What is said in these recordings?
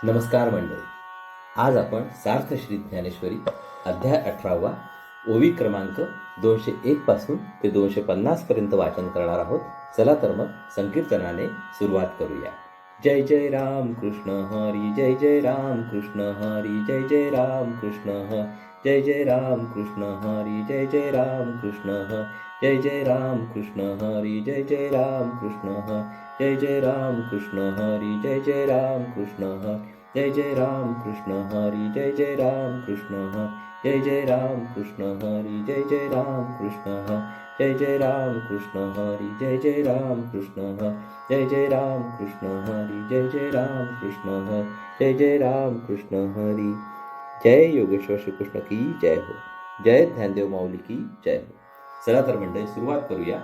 नमस्कार मंडळी. आज आपण सार्थ श्री ज्ञानेश्वरी अध्याय 18 ओवी क्रमांक 201 पासून ते 250 पर्यंत वाचन करणार आहोत. चला तर मग संकीर्तनाने सुरुवात करूया. जय जय राम कृष्ण हरी, जय जय राम कृष्ण हरी, जय जय राम कृष्ण हरी, जय जय राम कृष्ण हरी, जय जय राम कृष्ण हरी, जय जय राम कृष्ण हरी, जय जय राम कृष्ण हरी, जय जय राम कृष्ण हरी, जय जय राम कृष्ण हरी, जय जय राम कृष्ण हरी, जय जय राम कृष्ण हरी, जय जय राम कृष्ण हरी, जय जय राम कृष्ण हरी, जय जय राम कृष्ण हरी, जय जय राम कृष्ण हरी, जय जय राम कृष्ण हरी, जय जय राम कृष्ण हरी, जय जय राम कृष्ण हरी. जय योगेश्वर श्रीकृष्ण की जय हो. जय ध्यानदेव माऊली की जय हो. चला तर मंडळी सुरुवात करूया.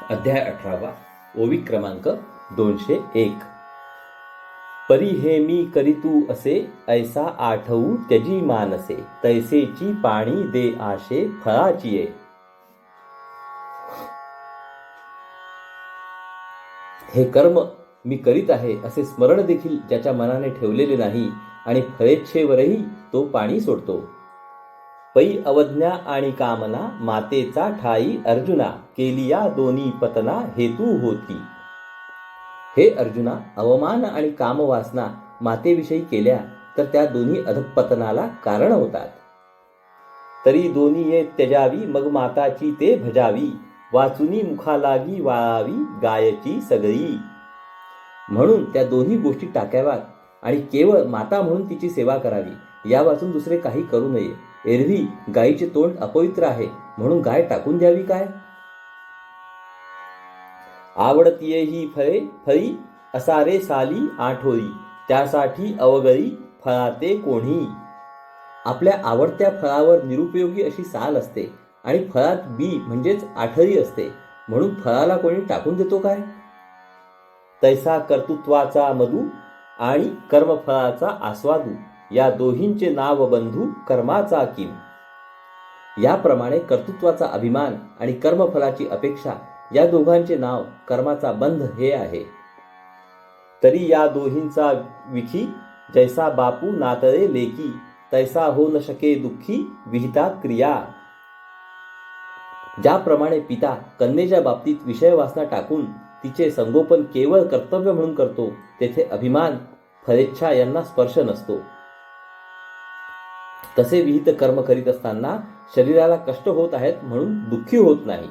अध्याय 18 ओवी क्रमांक 201. परी हे मी करीतू असे, ऐसा आठवू त्यजी मानसे, तैसेची पाणी दे आशे फळाची ये. हे कर्म मी करीत आहे असे स्मरण देखील ज्याच्या मनाने ठेवलेले नाही आणि फळेच्छेवरही तो पाणी सोडतो. पै अवज्ञा आणि कामना मातेचा ठाई अर्जुना, केली या दोन्ही पतना हेतू होती. हे अर्जुना, अवमान आणि कामवासना मातेविषयी केल्या तर त्या दोन्ही अधःपतनाला कारण होतात. तरी दोन्ही ये त्यजावी, मग माताची ते भजावी, वाचुनी मुखालागी वाळावी गायची सगळी. म्हणून त्या दोन्ही गोष्टी टाकाव्यात आणि केवळ माता म्हणून तिची सेवा करावी. या वाचून दुसरे काही करू नये. एरवी गायीचे तोंड अपवित्र आहे म्हणून गाय टाकून द्यावी काय? आवडतीये ही फळे फळी, असारे साली आठोळी, त्यासाठी अवगळी फळाते कोणी. आपल्या आवडत्या फळावर निरुपयोगी अशी साल असते आणि फळात बी म्हणजेच आठळी असते, म्हणून फळाला कोणी टाकून देतो काय? तैसा कर्तृत्वाचा मधू आणि कर्मफळाचा आस्वादू, या दोहींचे नाव बंधू कर्माचा किम. याप्रमाणे कर्तृत्वाचा अभिमान आणि कर्मफलाची अपेक्षा या दोघांचे नाव कर्माचा बंध हे आहे. तरी या दोहींचा विखी, जैसा बापू नातळे लेकी, तैसा हो न शके दुःखी विहिता क्रिया. ज्याप्रमाणे पिता कन्येच्या बाबतीत विषय वासना टाकून तिचे संगोपन केवळ कर्तव्य म्हणून करतो, तेथे अभिमान फलेच्छा यांना स्पर्श नसतो. तसे विहित कर्म करीत असताना शरीराला कष्ट होत आहेत म्हणून दुःखी होत नाही.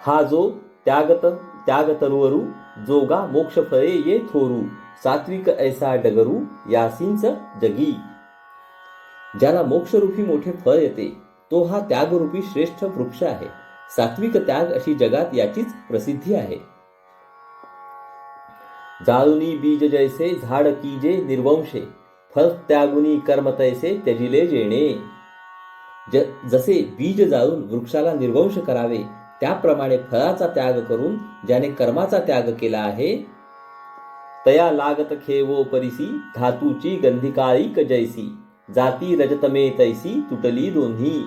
हा जो त्याग तरुवरू, जोगा मोक्ष फळे ये थोरू, सात्विक ऐसा डगरू यासींच जगी. ज्याला मोक्षरूपी मोठे फळ येते तो हा त्यागरूपी श्रेष्ठ वृक्ष आहे. सात्विक त्याग अशी जगात याचीच प्रसिद्धी आहे. जाळुनी बीज जैसे झाड कीजे निर्वंशे, फळ त्यागुनी कर्म तैसे त्यजिले जेणे. जसे बीज जाळून वृक्षाला निर्वंश करावे त्याप्रमाणे फळाचा त्याग करून ज्याने कर्माचा त्याग केला आहे, तया लागत खेवो परिसी, धातूची गंधिकाळीक जैसी, जाती रजतमे तैसी तुटली दोन्ही.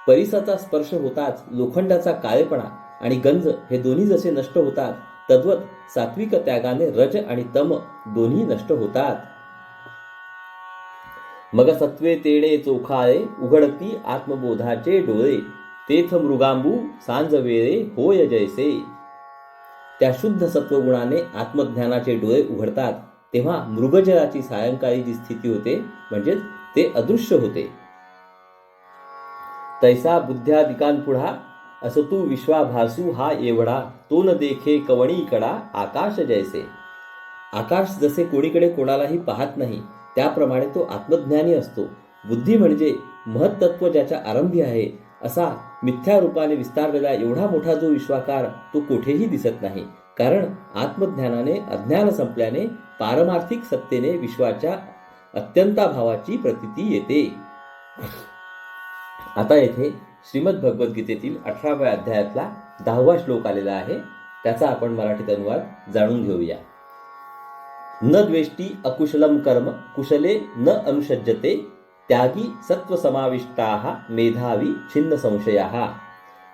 परिसाचा स्पर्श होताच लोखंडाचा काळेपणा आणि गंज हे दोन्ही जसे नष्ट होतात, तद्वत सात्विक त्यागाने रज आणि तम दोन्ही नष्ट होतात. मग सत्वे तेणे चोखाळे, उघडती आत्मबोधाचे डोळे, तेथ मृगांबू सांजवेळे होय जैसे. त्या शुद्ध सत्वगुणाने आत्मज्ञानाचे डोळे उघडतात तेव्हा मृगजळाची सायंकाळी जी स्थिती होते म्हणजेच ते अदृश्य होते. तैसा बुद्ध्यादिकांपुढा, असतू विश्वाभासू हा एवढा, तो न देखे कवणीकडा आकाश जैसे. आकाश जसे कोणीकडे कोणालाही पाहत नाही त्याप्रमाणे तो आत्मज्ञानी असतो. बुद्धी म्हणजे महत्त्व ज्याच्या आरंभी आहे असा मिथ्या रूपाने विस्तारलेला एवढा मोठा जो विश्वाकार तो कोठेही दिसत नाही, कारण आत्मज्ञानाने अज्ञान संपल्याने पारमार्थिक सत्तेने विश्वाच्या अत्यंताभावाची प्रतीती येते. आता येथे श्रीमद भगवद्गीतेतील 18व्या अध्यायातला 10वा श्लोक आलेला आहे. त्याचा आपण मराठीत अनुवाद जाणून घेऊया. न द्वेष्टी अकुशलम कर्म, कुशले न अनुषज्यते, त्यागी सत्वसमाविष्टाः मेधावी छिन्न संशयाः.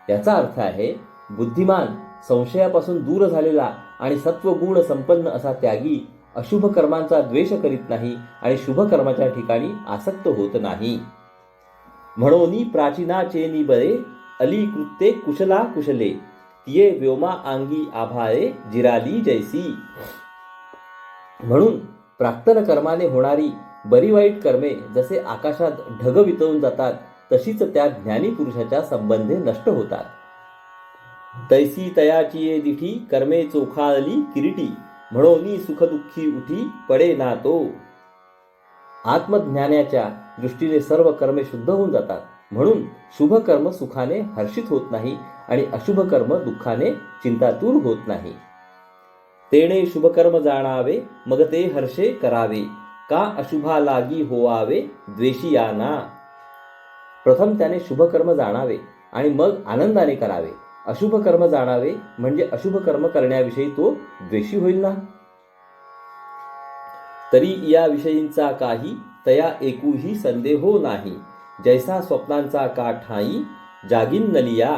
याचा अर्थ आहे, बुद्धिमान संशयापासून दूर झालेला आणि सत्वगुण संपन्न असा त्यागी अशुभ कर्मांचा द्वेष करीत नाही आणि शुभ कर्माच्या ठिकाणी आसक्त होत नाही. म्हणून प्राचीनाचे बरे अली कृत्ये कुशला कुशले तिये व्योमा अंगी आभाळे जिराली जैसी. म्हणून प्राक्तन कर्माने होणारी बरी वाईट कर्मे जसे आकाशात ढग वितळून जातात तशीच त्या ज्ञानी पुरुषाच्या संबंधे नष्ट होतात. तैसी तयाची दिठी कर्मे चोखाळली किरीटी म्हणून सुखदुःखी उठी पडे ना तो. आत्मज्ञानाच्या दृष्टीने सर्व कर्मे शुद्ध होऊन जातात. म्हणून शुभ कर्म सुखाने हर्षित होत नाही आणि अशुभ कर्म दुःखाने चिंतातूर होत नाही. तेणे शुभकर्म जाणावे मग ते हर्षे करावे का अशुभा लागी होवावे द्वेषी याना. प्रथम त्याने शुभकर्म जाणावे आणि मग आनंदाने करावे. अशुभ कर्म जाणावे म्हणजे अशुभ कर्म करण्याविषयी तो द्वेषी होईल ना. तरी या विषयींचा काही तया एकूही संदेहो नाही. जैसा स्वप्नांचा का ठाई जागीन नलिया.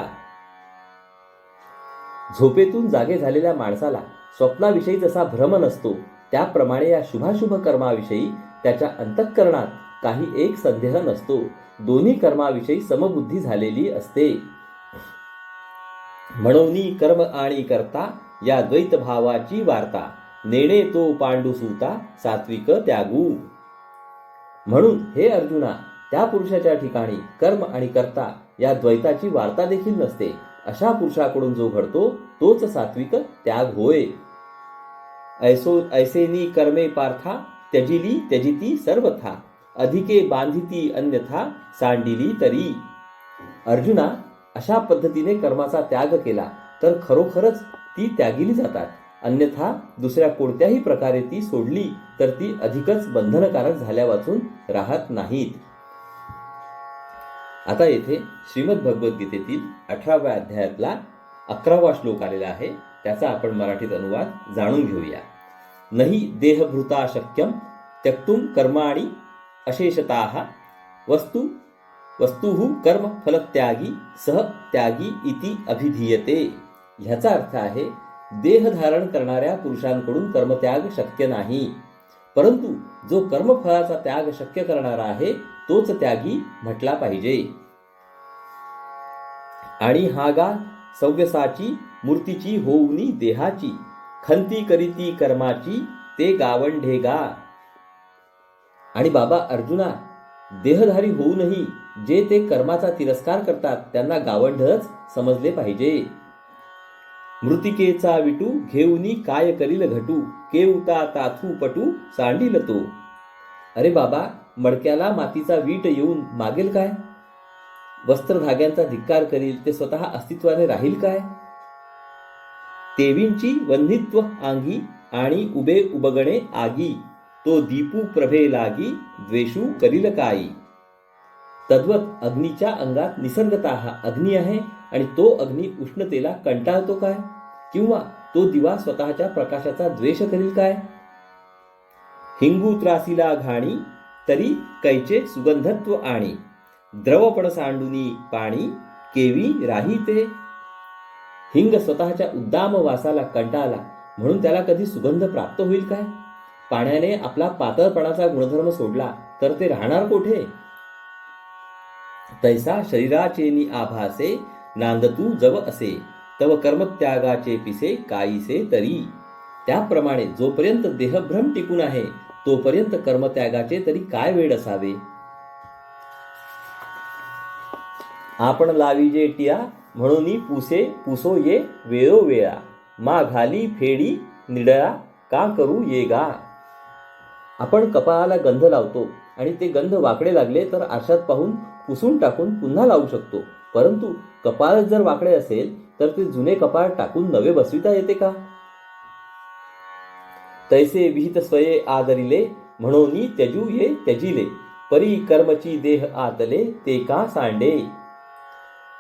झोपेतून जागे झालेल्या माणसाला स्वप्नाविषयी जसा भ्रम नसतो त्याप्रमाणे या शुभाशुभ कर्माविषयी त्याच्या अंतःकरणात काही एक संदेह नसतो. दोन्ही कर्माविषयी समबुद्धी झालेली असते. म्हणून कर्म आणि कर्ता या द्वैत भावाची वार्ता नेणे तो पांडुसूता सात्विक त्यागू. म्हणून हे अर्जुना त्या पुरुषाच्या ठिकाणी कर्म आणि कर्ता या द्वैताची वार्ता देखील नसते. अशा पुरुषाकडून जो घडतो तोच सात्विक त्याग होय. ऐसेनी कर्मे पार्था त्यजिली त्यजिती सर्वथा अधिके बांधिती अन्यथा सांडिली तरी. अर्जुना अशा पद्धतीने कर्माचा त्याग केला तर खरोखरच ती त्यागिली जातात. अन्यथा दुसऱ्या कोणत्याही प्रकारे ती सोडली तर ती अधिकच बंधनकारक झाल्या वाचून राहत नाहीत. आता येथे श्रीमद भगवद्गीतेतील 18व्या अध्यायातला 11वा श्लोक आलेला आहे. त्याचा आपण मराठीत अनुवाद जाणून घेऊया. नहि देहभृता शक्यम त्यक्तुम कर्माणि अशेषतः वस्तुः कर्म फलत्यागी सह त्यागी इति अभिधीयते. ह्याचा अर्थ आहे देह धारण करणाऱ्या पुरुषांकडून कर्मत्याग शक्य नाही, परंतु जो कर्मफळाचा त्याग शक्य करणारा आहे तोच त्यागी म्हटला पाहिजे. आणि हागा सव्यसाची मूर्तीची होऊनी देहाची खंती करीती कर्माची ते गावंढेगा. आणि बाबा अर्जुना देहधारी होऊनही जे ते कर्माचा तिरस्कार करतात त्यांना गावंढच समजले पाहिजे. मृतिकेचा विटू घेऊनी काय करील घटू केवता ताथू पटू सांडील तो. अरे बाबा मडक्याला मातीचा वीट येऊन मागेल काय? वस्त्रधाग्यांचा धिक्कार करील ते स्वतः अस्तित्वाने राहील काय? तेवींची वन्नित्व आंगी आणि उबे उबगणे आगी तो दीपू प्रभे लागी द्वेषू करील काई. तद्वत अग्नीच्या अंगात निसर्गतः अग्नी आहे आणि तो अग्नी उष्णतेला कंटाळतो काय? किंवा तो दिवा स्वतःच्या प्रकाशाचा द्वेष करील काय? हिंगू त्रासीला घाणी तरी कैचे सुगंधत्व आणि द्रवपण सांडुनी पाणी केवी राही ते. हिंग स्वतःच्या उद्दाम वासाला कंटाळला म्हणून त्याला कधी सुगंध प्राप्त होईल काय? पाण्याने आपला पातळपणाचा गुणधर्म सोडला तर ते राहणार कोठे? तैसा शरीराचेनी आभासे नांदतू जव असे तव कर्मत्यागाचे पिसे काहीसे तरी. त्याप्रमाणे जोपर्यंत देहभ्रम टिकून आहे तोपर्यंत कर्मत्यागाचे तरी काय वेळ असावे? आपण लावीजे टिया म्हणून पुसो ये वेळोवेळा मा घाली फेडी निडळा का करू ये गा. आपण कपाळाला गंध लावतो आणि ते गंध वाकडे लागले तर आरशात पाहून पुसून टाकून पुन्हा लावू शकतो, परंतु कपाळ जर वाकडे असेल तर ते जुने कपाळ टाकून नवे बसविता येते का? तैसे विहित स्वये आदरिले म्हणून त्यजू ये त्यजिले परी कर्मची देह आतले ते का सांडे.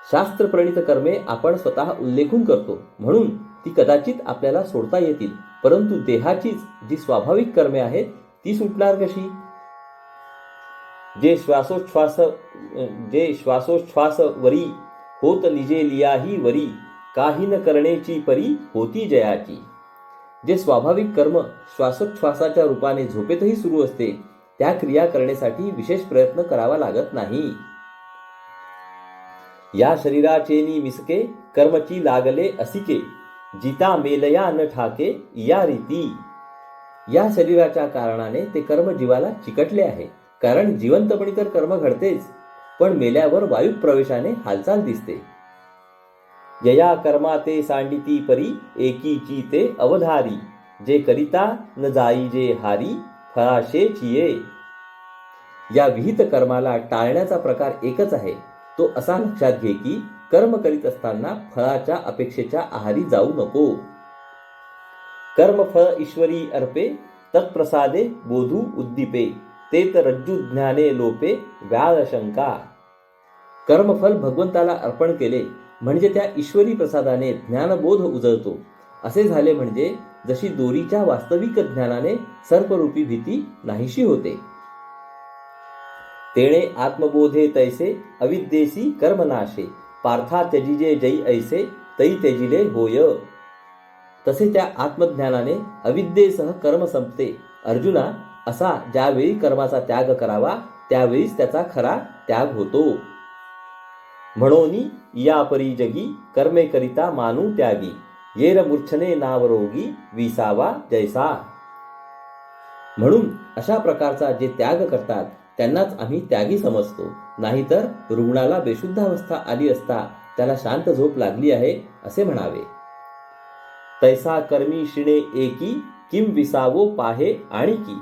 शास्त्र प्रणित कर्मे आपण स्वतः उल्लेखून करतो म्हणून ती कदाचित आपल्याला सोडता येतील, परंतु देहाचीच जी स्वाभाविक कर्मे आहेत ती सुटणार कशी? जे श्वासोच्छ्वास वरी होत निजे लियाही वरी काही न करण्याची परी होती जयाची. जे स्वाभाविक कर्म श्वासोच्छ्वासाच्या रूपाने झोपेतही सुरू असते, त्या क्रिया करण्यासाठी विशेष प्रयत्न करावा लागत नाही. या शरीराचेनी मिसके कर्मची लागले असिके, जिता मेलया न ठाके या रीती. या शरीराच्या कारणाने ते कर्म जीवाला चिकटले आहे. कारण जिवंतपणी तर कर्म घडतेच, पण मेल्यावर वायू प्रवेशाने हालचाल दिसते. यया कर्मा ते सांडिती परी, एकीची ते अवधारी. जे करिता न जाई जे हारी, फळाशे चिये. या विहित कर्माला टाळण्याचा प्रकार एकच आहे. तो असा लक्षात घे की कर्म करीत असताना फळाच्या अपेक्षेच्या आहारी जाऊ नको. कर्मफळ ईश्वरी अर्पे, तत्प्रसादे बोधू उद्दीपे. ते तर रज्जू ज्ञाने लोपे, व्याळ शंका. कर्मफल भगवंताला अर्पण केले म्हणजे त्या ईश्वरी प्रसादाने ज्ञानबोध उजळतो. असे झाले म्हणजे जशी दोरीच्या वास्तविक ज्ञानाने सर्परूपी भीती नाहीशी होते. तेणे आत्मबोधे तैसे, अविद्येसी कर्मनाशे. पार्था त्यजिजे जै ऐसे, तै त्यजिले होय. तसे त्या आत्मज्ञानाने अविद्येसह कर्म संपते. अर्जुना, असा ज्यावेळी कर्माचा त्याग करावा त्यावेळीच त्याचा खरा त्याग होतो. म्हणोनी या परी जगी, कर्मे करिता मानू त्यागी. येर मूर्छने नावरोगी, विसावा जैसा. म्हणून अशा प्रकारचा जे त्याग करतात त्यांनाच आम्ही त्यागी समजतो. नाहीतर रुग्णाला बेशुद्धावस्था आली असता त्याला शांत झोप लागली आहे असे म्हणावे. तैसा कर्मी शिणे एकी, किम विसावो पाहे आणिकी.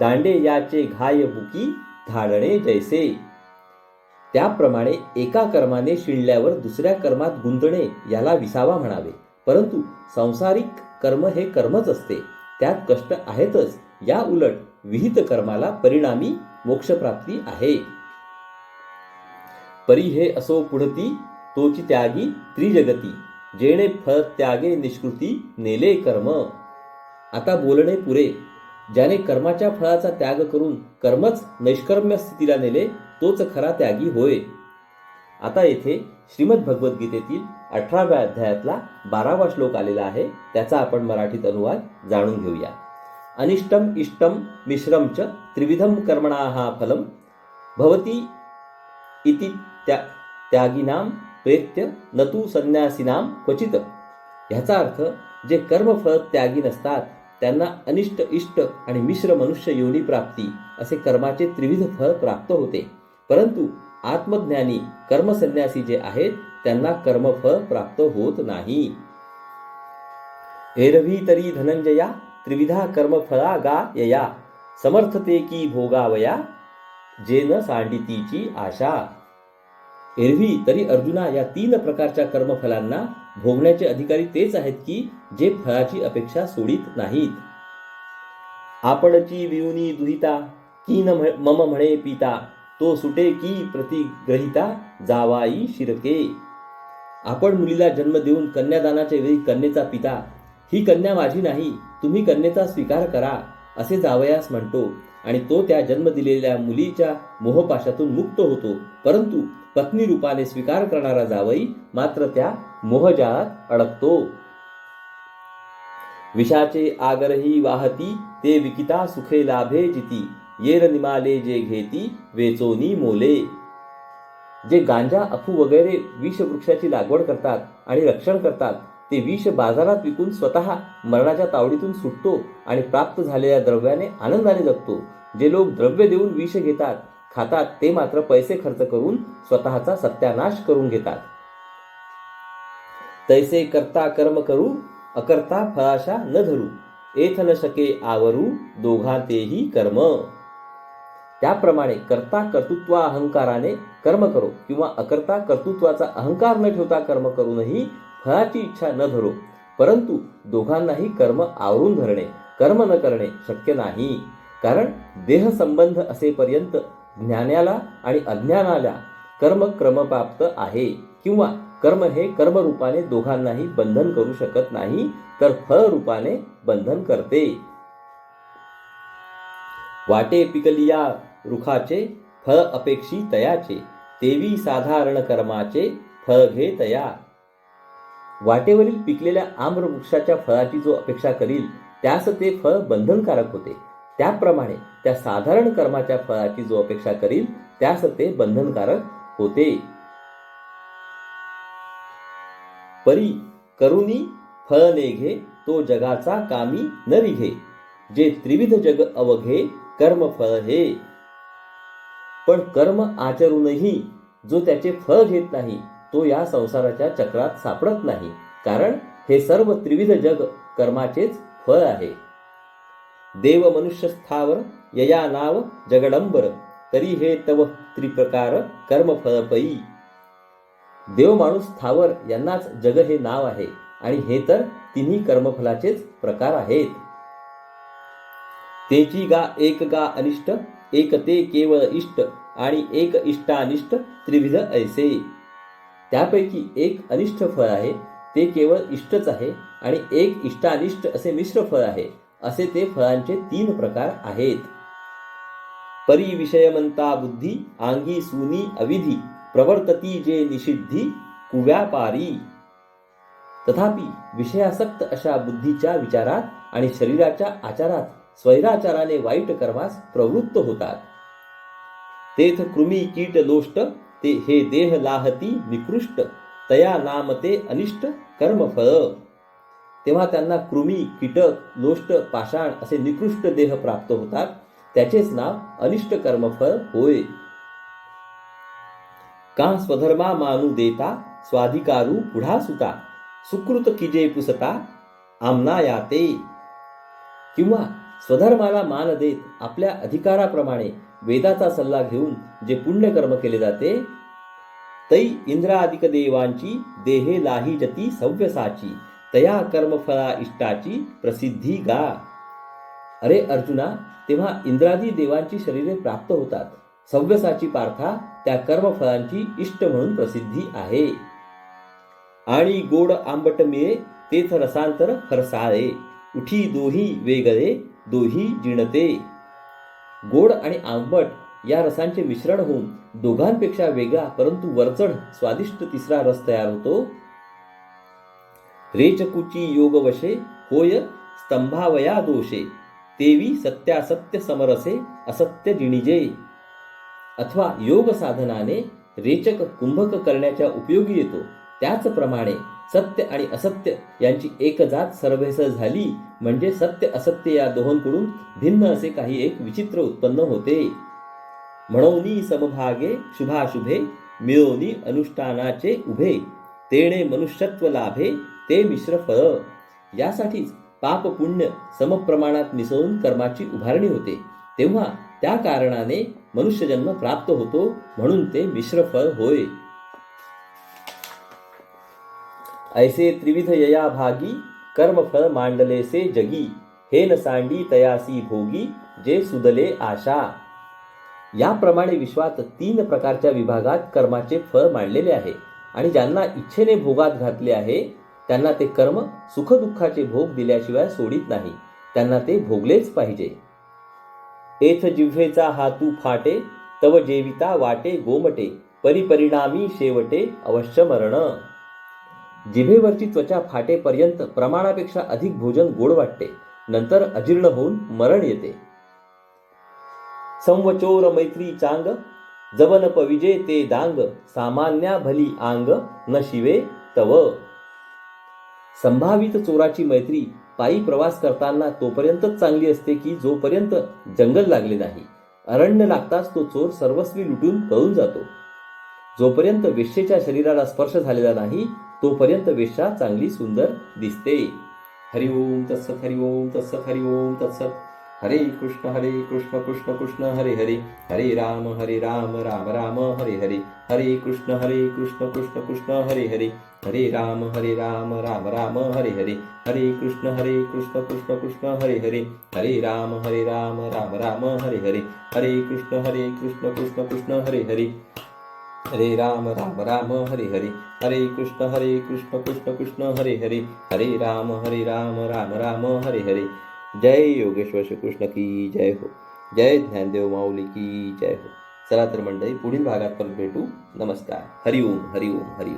दांडे याचे घाय बुकी, धाडणे जैसे. त्याप्रमाणे एका कर्माने शिणल्यावर दुसऱ्या कर्मात गुंतणे याला विसावा म्हणावे. परंतु सांसारिक कर्म हे कर्मच असते, त्यात कष्ट आहेतच. या उलट विहित कर्माला परिणामी मोक्षप्राप्ती आहे. परी हे असो पुढती, तोची त्यागी त्रिजगती. जेणे फळ त्यागे निष्कृती, नेले कर्म. आता बोलणे पुरे. ज्याने कर्माच्या फळाचा त्याग करून कर्मच नैष्कर्म्य स्थितीला नेले तोच खरा त्यागी होय. आता येथे श्रीमद भगवद्गीतेतील 18व्या अध्यायातला 12वा श्लोक आलेला आहे. त्याचा आपण मराठीत अनुवाद जाणून घेऊया. अनिष्टम इष्टम मिश्रम च, त्रिविधम कर्मणाः फलम भवति इति त्यागिनाम प्रेत्य न तु संन्यासिनां क्वचित. ह्याचा अर्थ जे कर्मफळ त्यागी नसतात त्यांना अनिष्ट, इष्ट आणि मिश्र मनुष्य योनी प्राप्ती असे कर्माचे त्रिविध फळ प्राप्त होते. परंतु आत्मज्ञानी कर्मसन्यासी जे आहेत त्यांना कर्मफळ प्राप्त होत नाही. एरवी तरी धनंजया, त्रिविधा कर्मफळा गा यया. समर्थते की भोगावया, जे न सांडितीची आशा. एरवी तरी अर्जुना, या 3 प्रकारच्या कर्मफलांना भोगण्याचे अधिकारी तेच आहेत की जे फळाची अपेक्षा सोडित नाहीत. आपणची वियुनी दुहिता, की न मम म्हणे पिता. तो सुटे की प्रतिग्रहिता, जावाई शिरके. आपण मुलीला जन्म देऊन कन्यादानाच्या वेळी कन्येचा पिता, ही कन्या माझी नाही, तुम्ही कन्येचा स्वीकार करा असे जावयास म्हणतो आणि तो त्या जन्म दिलेल्या मुलीच्या मोहपाशातून मुक्त होतो. परंतु पत्नी रूपाने स्वीकार करणारा जावई मात्र त्या मोहजाळात अडकतो. विषाचे आगरही वाहती, ते विकिता सुखे लाभे जिती. येर निमाले जे घेती, वेचोनी मोले. जे गांजा, अफू वगैरे विषवृक्षाची लागवड करतात आणि रक्षण करतात ते विष बाजारात विकून स्वतः मरणाच्या तावडीतून सुटतो आणि प्राप्त झालेल्या द्रव्याने आनंदाने जगतो. जे लोक द्रव्य देऊन विष घेतात, खातात ते मात्र पैसे खर्च करून स्वतःचा सत्यानाश करून घेतात. तैसे करता कर्म करू, अकर्ता फळाशा न धरू. एथ न शके आवरू, दोघांतेही कर्म. त्याप्रमाणे करता कर्तृत्वा अहंकाराने कर्म करो किंवा अकर्ता कर्तृत्वाचा अहंकार न ठेवता कर्म करूनही फळाची इच्छा न धरो. परंतु दोघांनाही कर्म आवरून धरणे, कर्म न करणे शक्य नाही. कारण देह संबंध असेपर्यंत ज्ञानाला आणि अज्ञानाला कर्म क्रमप्राप्त आहे किंवा कर्म हे कर्मरूपाने दोघांनाही बंधन करू शकत नाही, तर फळ रूपाने बंधन करते. वाटे पिकलिया रुखाचे, फळ अपेक्षी तयाचे. तेवी साधारण कर्माचे, फळ घे तया. वाटेवरील पिकलेल्या आम्र वृक्षाच्या फळाची जो अपेक्षा करील त्यास ते फळ बंधनकारक होते, त्याप्रमाणे त्या साधारण कर्माच्या फळाची जो अपेक्षा करील त्यास ते बंधनकारक होते. परी करुणी फळ नेघे तो जगाचा कामी न रिघे, जे त्रिविध जग अवघे कर्म फळ हे. पण कर्म आचरूनही जो त्याचे फळ घेत नाही तो या संसाराच्या चक्रात सापडत नाही, कारण हे सर्व त्रिविध जग कर्माचेच फळ आहे. देव मनुष्य स्थावर यया नाव जगडंबर, तरी हे तव त्रिप्रकार कर्मफळ पई. देव माणूस स्थावर यांनाच जग हे नाव आहे आणि हे तर तिन्ही कर्मफलाचेच प्रकार आहेत. तेची गा एक गा अनिष्ट, एक ते केवळ इष्ट आणि एक इष्टानिष्ट त्रिविध ऐसे. त्यापैकी एक अनिष्ट फळ आहे ते केवळ इष्टच आहे आणि एक इष्टानिष्ट असे मिश्र फळ आहे, असे ते फळांचे 3 प्रकार आहेत. परी विषयमंता बुद्धी आंगी सुनी अविधी, प्रवर्तती जे निषिद्धी कुव्यापारी. तथापि विषयासक्त अशा बुद्धीच्या विचारात आणि शरीराच्या आचारात स्वैराचाराने वाईट कर्मास प्रवृत्त होतात. तेथ कृमी कीट लोष्ट ते हे देह लाहती निकृष्ट, तया नाम ते अनिष्ट कर्मफळ. तेव्हा त्यांना कृमी कीटक लोष्ट पाषाण असे निकृष्ट देह प्राप्त होतात, त्याचेच नाव अनिष्ट कर्मफळ होय. का स्वधर्मा मानू देता स्वाधिकारू पुढा सुता, सुकृत किजे पुसता आमना याते. किंवा स्वधर्माला मान देत आपल्या अधिकाराप्रमाणे वेदाचा सल्ला घेऊन जे पुण्यकर्म केले जाते, तै इंद्रादिक देवांची देहे लाही जती सव्यसाची, तया कर्मफळा इष्टाची प्रसिद्धी गा. अरे अर्जुना, तेव्हा इंद्रादी देवांची शरीरे प्राप्त होतात. सव्यसाची पार्था त्या कर्मफळांची इष्ट म्हणून प्रसिद्धी आहे. आणि गोड आंबट मिळे तेथ रसांतर फरसाळे, उठी दोही वेगळे दोही जिणते. गोड आणि आंबट या रसांचे मिश्रण होऊन दोघांपेक्षा वेगळा परंतु वरचढ स्वादिष्ट तिसरा रस तयार होतो. रेचकुची योगवशे होय स्तंभावया दोषे, तेवी सत्यासत्य समरसे असत्य जिणिजे. अथवा योग साधनाने रेचक कुंभक करण्याच्या उपयोगी येतो, त्याचप्रमाणे सत्य आणि असत्य यांची एक जात सरभेसळ झाली म्हणजे सत्य असत्य या दोहोंकडून भिन्न असे काही एक विचित्र उत्पन्न होते. म्हणून समभागे शुभाशुभे मिळवणी अनुष्ठानाचे उभे, तेणे मनुष्यत्व लाभे ते मिश्र फळ. यासाठीच पाप पुण्य समप्रमाणात मिसळून कर्माची उभारणी होते, तेव्हा त्या कारणाने मनुष्यजन्म प्राप्त होतो, म्हणून ते मिश्र फळ होय. ऐसे त्रिविध यया भागी कर्मफळ मांडलेसे जगी, हे न सांडी तयासी भोगी जे सुदले आशा. याप्रमाणे विश्वात 3 प्रकारच्या विभागात कर्माचे फळ मांडलेले आहे आणि ज्यांना इच्छेने भोगात घातले आहे त्यांना ते कर्म सुखदुःखाचे भोग दिल्याशिवाय सोडित नाही, त्यांना ते भोगलेच पाहिजे. एथ जिव्हेचा हातू फाटे तव जेविता वाटे गोमटे, परिपरिणामी शेवटे अवश्य मरण. जिभेवरची त्वचा फाटेपर्यंत प्रमाणापेक्षा अधिक भोजन गोड वाटते, नंतर अजीर्ण होऊन मरण येते. संवचोर मैत्री चांग जवन पविजे ते दांग, सामान्या भली आंग न शिवे तव. संभावित चोराची मैत्री पायी प्रवास करताना तोपर्यंतच चांगली असते की जोपर्यंत जंगल लागले नाही. अरण्य लागताच तो चोर सर्वस्वी लुटून पळून जातो. जोपर्यंत वेश्येच्या शरीराला स्पर्श झालेला नाही तोपर्यंत वेश्या चांगली सुंदर दिसते. हरि ओम तत्सत, हरि ओम तत्सत, हरि ओम तत्सत. हरे कृष्ण कृष्ण कृष्ण हरे हरे, हरे राम राम राम हरे हरे, हरे कृष्ण कृष्ण कृष्ण हरे हरे, हरे राम राम राम हरे हरे, हरे कृष्ण कृष्ण कृष्ण हरे हरे, हरे राम राम राम हरे हरे, हरे कृष्ण कृष्ण कृष्ण हरे हरे, हरे राम राम हरे हरे, हरे कृष्ण कृष्ण कृष्ण हरे हरे, हरे राम राम राम हरे हरे. जय योगेश्वर श्रीकृष्ण की जय हो. जय ज्ञानदेव माऊली की जय हो. चला तर मंडळी, पुढील भागात परत भेटू. नमस्कार. हरिओम हरिओम हरिओम.